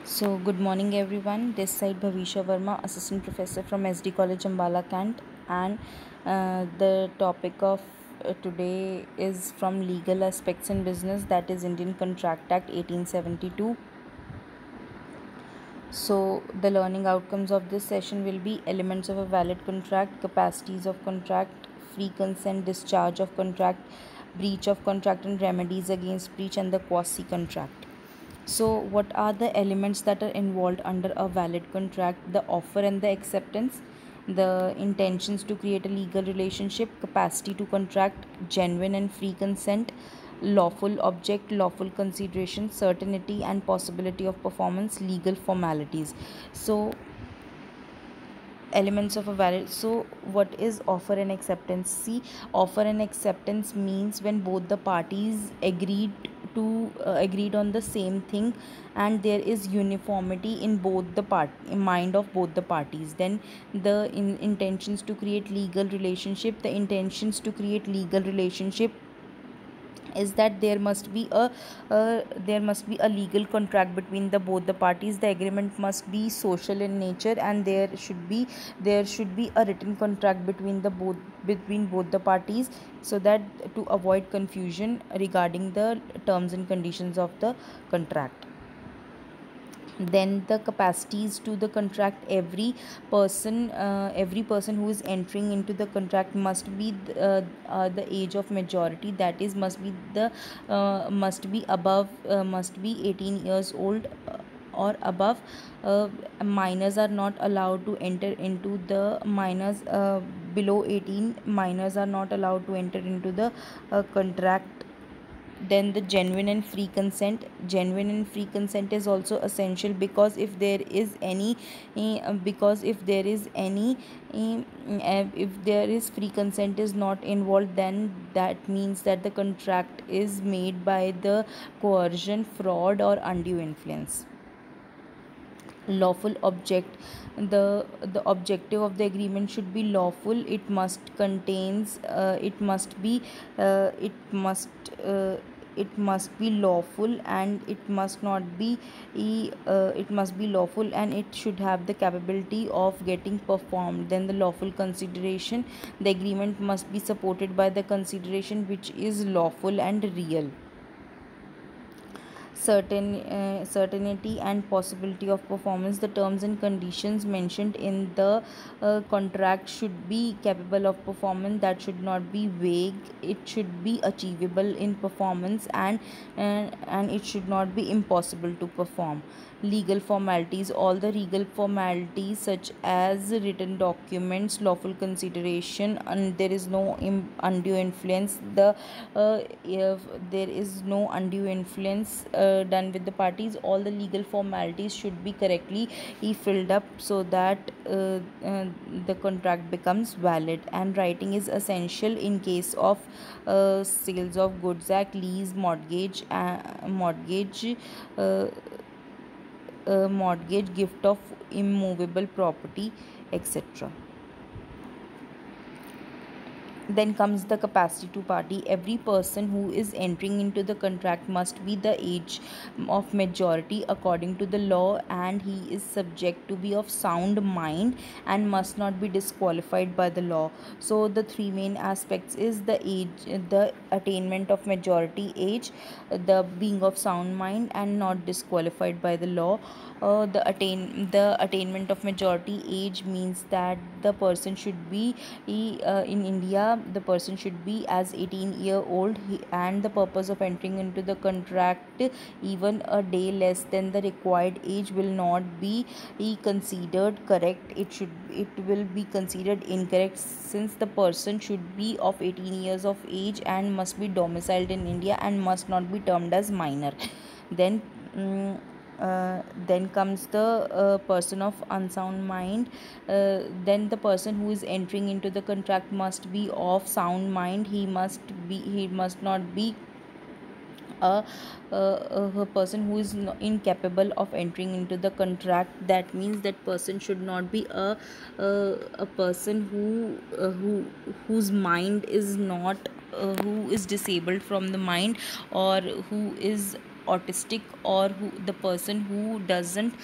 Good morning everyone. This side Bhavisha Verma, Assistant Professor from SD College Ambala Kant, and the topic of today is from Legal Aspects in Business, that is Indian Contract Act 1872. So, the learning outcomes of this session will be elements of a valid contract, capacities of contract, free consent, discharge of contract, breach of contract, and remedies against breach, and the quasi contract. So, what are the elements that are involved under a valid contract? The offer and the acceptance, the intentions to create a legal relationship, capacity to contract, genuine and free consent, lawful object, lawful consideration, certainty and possibility of performance, legal formalities. So, elements of a valid, so what is offer and acceptance? See, offer and acceptance means when both the parties agreed on the same thing, and there is uniformity in both the in mind of both the parties. Then the intentions to create legal relationship, the intentions to create legal relationship is that there must be a legal contract between the both the parties. The agreement must be social in nature, and there should be a written contract between both the parties, so that to avoid confusion regarding the terms and conditions of the contract. Then the capacities to the contract, every person who is entering into the contract must be the age of majority, that is must be 18 years old or above. Minors are not allowed to enter into the minors below 18 minors are not allowed to enter into the contract. Then the genuine and free consent is also essential, because if there is any if there is free consent is not involved, then that means that the contract is made by the coercion, fraud, or undue influence. Lawful object, the objective of the agreement should be lawful. It must it must be lawful, and it must be lawful, and it should have the capability of getting performed. Then the lawful consideration, the agreement must be supported by the consideration which is lawful and real. Certainty and possibility of performance, the terms and conditions mentioned in the contract should be capable of performance. That should not be vague, it should be achievable in performance, and it should not be impossible to perform. Legal formalities, all the legal formalities such as written documents, lawful consideration, and there is no undue influence. If there is no undue influence done with the parties, all the legal formalities should be correctly filled up, so that the contract becomes valid. And writing is essential in case of sales of goods act, lease, mortgage, gift of immovable property, etc. Then comes the capacity to party. Every person who is entering into the contract must be the age of majority according to the law, and he is subject to be of sound mind and must not be disqualified by the law. So the three main aspects is the age, the attainment of majority age, the being of sound mind and not disqualified by the law. The attainment of majority age means that the person should be in India, the person should be as 18-year old, and the purpose of entering into the contract even a day less than the required age will not be considered correct. It will be considered incorrect, since the person should be of 18 years of age and must be domiciled in India and must not be termed as minor. Then then comes the person of unsound mind. Then the person who is entering into the contract must be of sound mind. He must not be a person who is incapable of entering into the contract. That means that person should not be a person whose mind is not who is disabled from the mind, or who is autistic, or the person who doesn't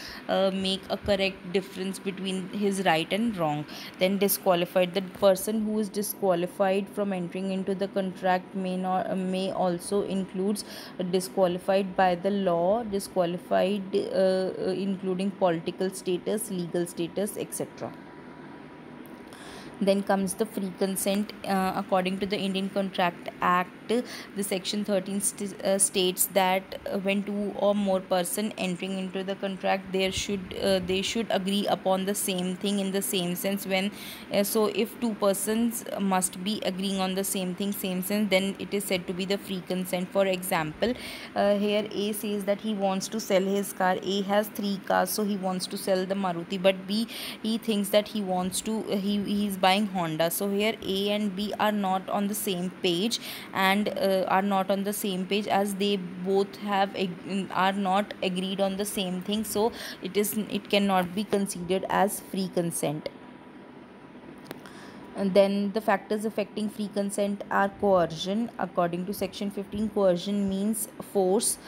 make a correct difference between his right and wrong. Then disqualified, the person who is disqualified from entering into the contract may also includes disqualified by the law, disqualified including political status, legal status, etc. Then comes the free consent. According to the Indian Contract Act, the section 13 states that when two or more person entering into the contract, they should agree upon the same thing in the same sense. When so if two persons must be agreeing on the same thing, same sense, then it is said to be the free consent. For example, here A says that he wants to sell his car. A has three cars, so he wants to sell the Maruti, but B, he thinks that he's buying Honda. So here A and B are not on the same page, and are not on the same page, as they both are not agreed on the same thing. So it cannot be considered as free consent. And then the factors affecting free consent are coercion. According to section 15, coercion means force,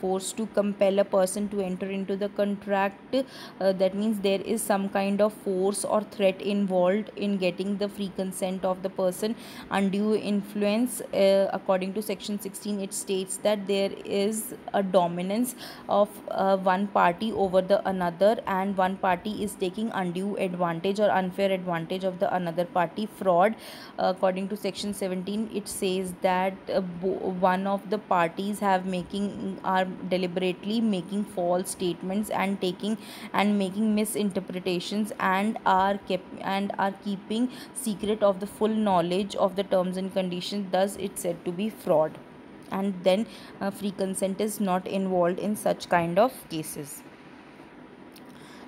force to compel a person to enter into the contract. That means there is some kind of force or threat involved in getting the free consent of the person. Undue influence, according to section 16, it states that there is a dominance of one party over the another, and one party is taking undue advantage or unfair advantage of the another party. Fraud, according to section 17, it says that one of the parties are deliberately making false statements and making misinterpretations, and are keeping secret of the full knowledge of the terms and conditions, thus it's said to be fraud. And then free consent is not involved in such kind of cases.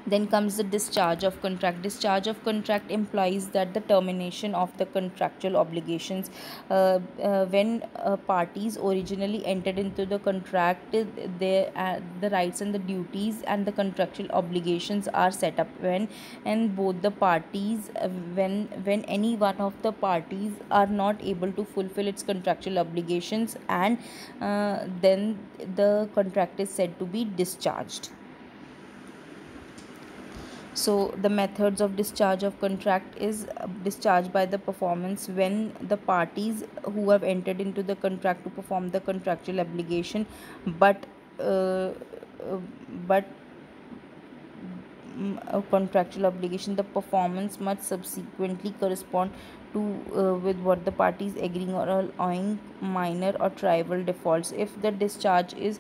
Then comes the discharge of contract. Discharge of contract implies that the termination of the contractual obligations. When parties originally entered into the contract, the rights and the duties and the contractual obligations are set up. And both the parties, when any one of the parties are not able to fulfill its contractual obligations, and then the contract is said to be discharged. So the methods of discharge of contract is discharge by the performance. When the parties who have entered into the contract to perform the contractual obligation, but uh, uh, but a contractual obligation, the performance must subsequently correspond to with what the parties agreeing or allowing minor or trivial defaults. If the discharge is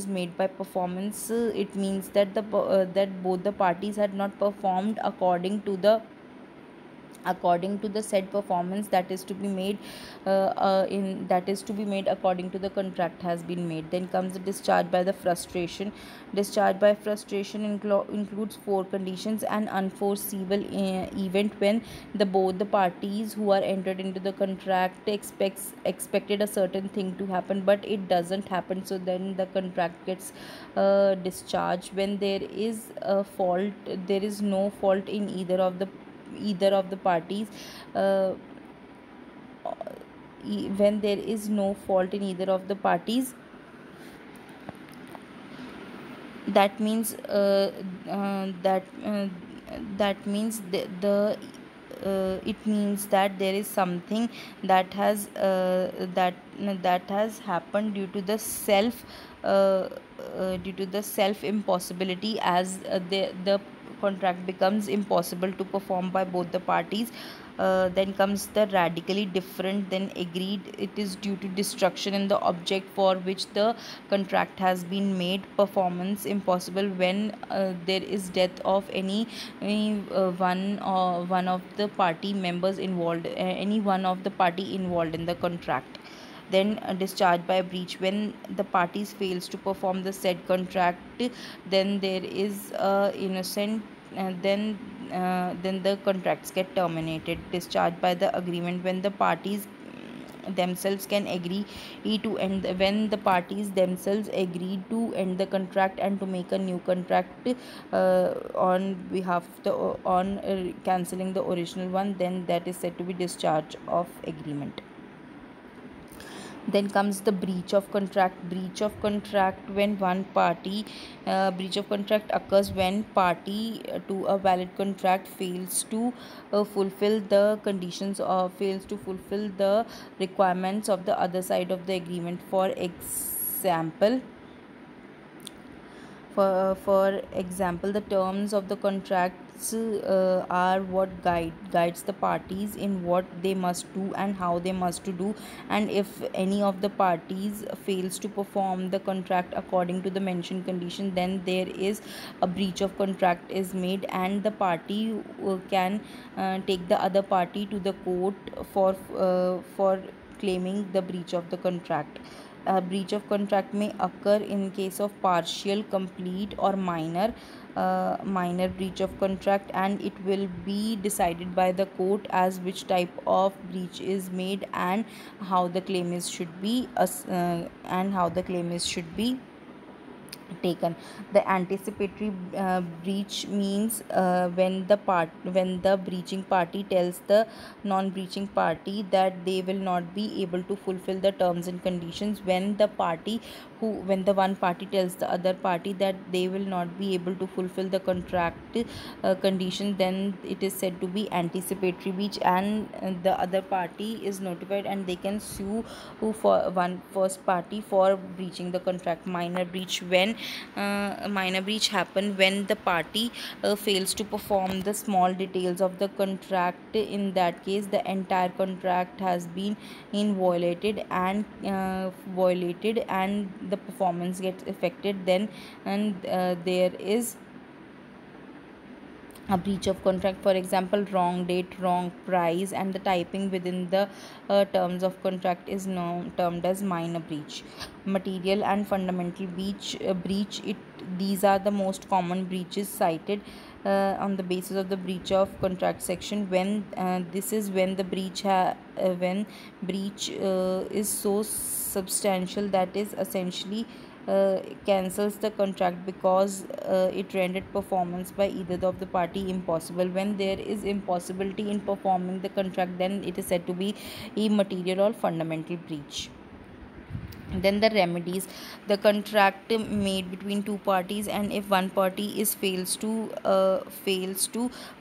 made by performance, it means that that both the parties had not performed according to the said performance that is to be made according to the contract has been made. Then comes the discharge by the frustration. Discharge by frustration includes four conditions: an unforeseeable event, when both the parties who are entered into the contract expected a certain thing to happen, but it doesn't happen, so then the contract gets discharged. When there is a fault, there is no fault in either of the parties. uh, when there is no fault in either of the parties, that means that means it means that there is something that has happened due to the self impossibility, as the contract becomes impossible to perform by both the parties. Then comes the radically different than agreed. It is due to destruction in the object for which the contract has been made. Performance impossible when there is death of one of the party members involved, any one of the party involved in the contract. Then discharged by breach, when the parties fails to perform the said contract, then there is innocent then the contracts get terminated. Discharged by the agreement, when the parties themselves can agree to end when the parties themselves agree to end the contract and to make a new contract on behalf of the on cancelling the original one, then that is said to be discharge of agreement. Then comes the breach of contract. Breach of contract when one party breach of contract occurs when party to a valid contract fails to fulfill the conditions or fails to fulfill the requirements of the other side of the agreement. For example, the terms of the contracts are what guides the parties in what they must do and how they must to do. And if any of the parties fails to perform the contract according to the mentioned condition, then there is a breach of contract is made, and the party can take the other party to the court for claiming the breach of the contract. A breach of contract may occur in case of partial, complete, or minor breach of contract, and it will be decided by the court as which type of breach is made and how the claim is should be taken. The anticipatory breach means when the breaching party tells the non-breaching party that they will not be able to fulfill the terms and conditions. When the one party tells the other party that they will not be able to fulfill the contract condition, then it is said to be anticipatory breach, and the other party is notified and they can sue for one first party for breaching the contract. Minor breach happen when the party fails to perform the small details of the contract. In that case, the entire contract has been violated and the performance gets affected. Then and there is a breach of contract. For example, wrong date, wrong price, and the typing within the terms of contract is termed as minor breach. Material and fundamental breach it these are the most common breaches cited on the basis of the breach of contract section. When this is when the when breach is so substantial that is essentially cancels the contract because it rendered performance by either of the party impossible. When there is impossibility in performing the contract, then it is said to be a material or fundamental breach. Then the remedies. The contract made between two parties, and if one party is fails to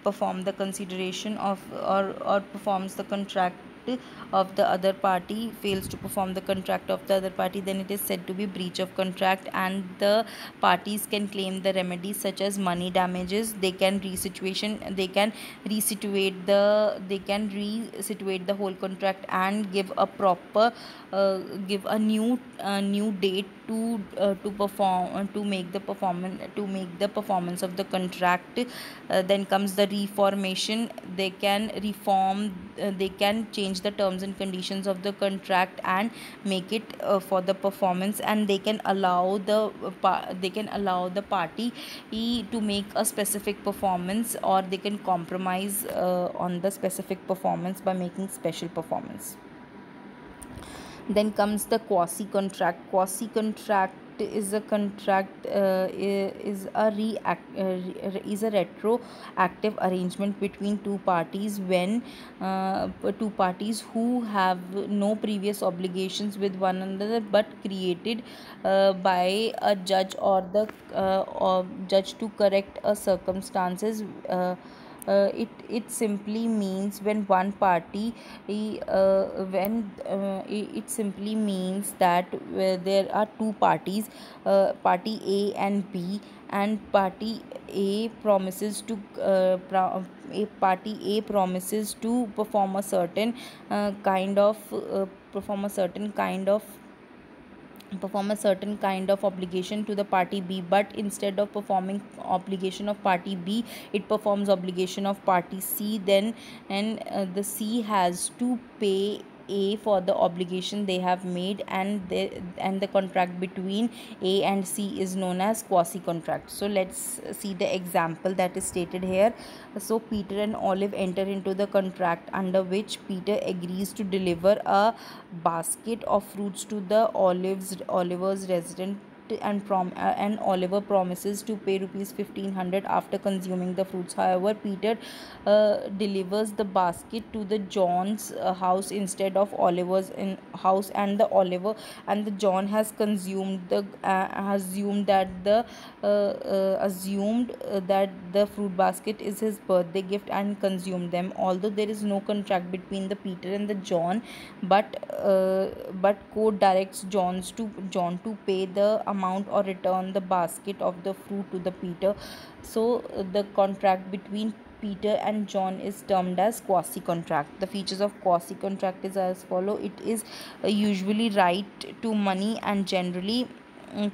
perform the consideration of or performs the contract of the other party fails to perform the contract of the other party, then it is said to be breach of contract, and the parties can claim the remedies such as money damages. They can resituate the whole contract and give a new date to perform to make the performance of the contract. Then comes the reformation. They can change the terms and conditions of the contract and make it for the performance, and they can allow the party to make a specific performance, or they can compromise on the specific performance by making special performance. Then comes the quasi contract. Quasi contract is a contract is a retroactive arrangement between two parties when two parties who have no previous obligations with one another but created by a judge or judge to correct a circumstances. It simply means when one party when it simply means that there are two parties, party A and B, and party A promises to perform a certain kind of perform a certain kind of obligation to the party B, but instead of performing obligation of party B, it performs obligation of party C. Then and the C has to pay A for the obligation they have made, and the contract between A and C is known as quasi contract. So let's see the example that is stated here. So Peter and Olive enter into the contract under which Peter agrees to deliver a basket of fruits to the Oliver's resident and Oliver promises to pay rupees 1500 after consuming the fruits. However, Peter delivers the basket to the John's house instead of Oliver's in house, and the John has consumed the assumed that the fruit basket is his birthday gift and consumed them. Although there is no contract between the Peter and the John, but code directs John to pay the amount or return the basket of the fruit to the Peter. So the contract between Peter and John is termed as quasi contract. The features of quasi contract is as follow. It is usually right to money and generally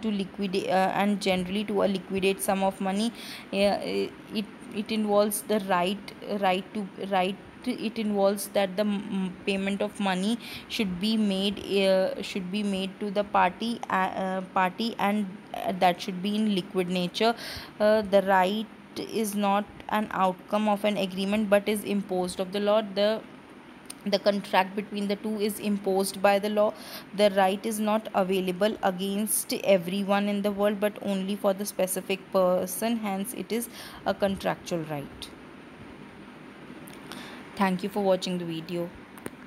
to liquidate and generally to a liquidate sum of money. It involves the right it involves that the payment of money should be made to the party, and that should be in liquid nature. The right is not an outcome of an agreement but is imposed of the law. The contract between the two is imposed by the law. The right is not available against everyone in the world but only for the specific person, hence it is a contractual right. Thank you for watching the video.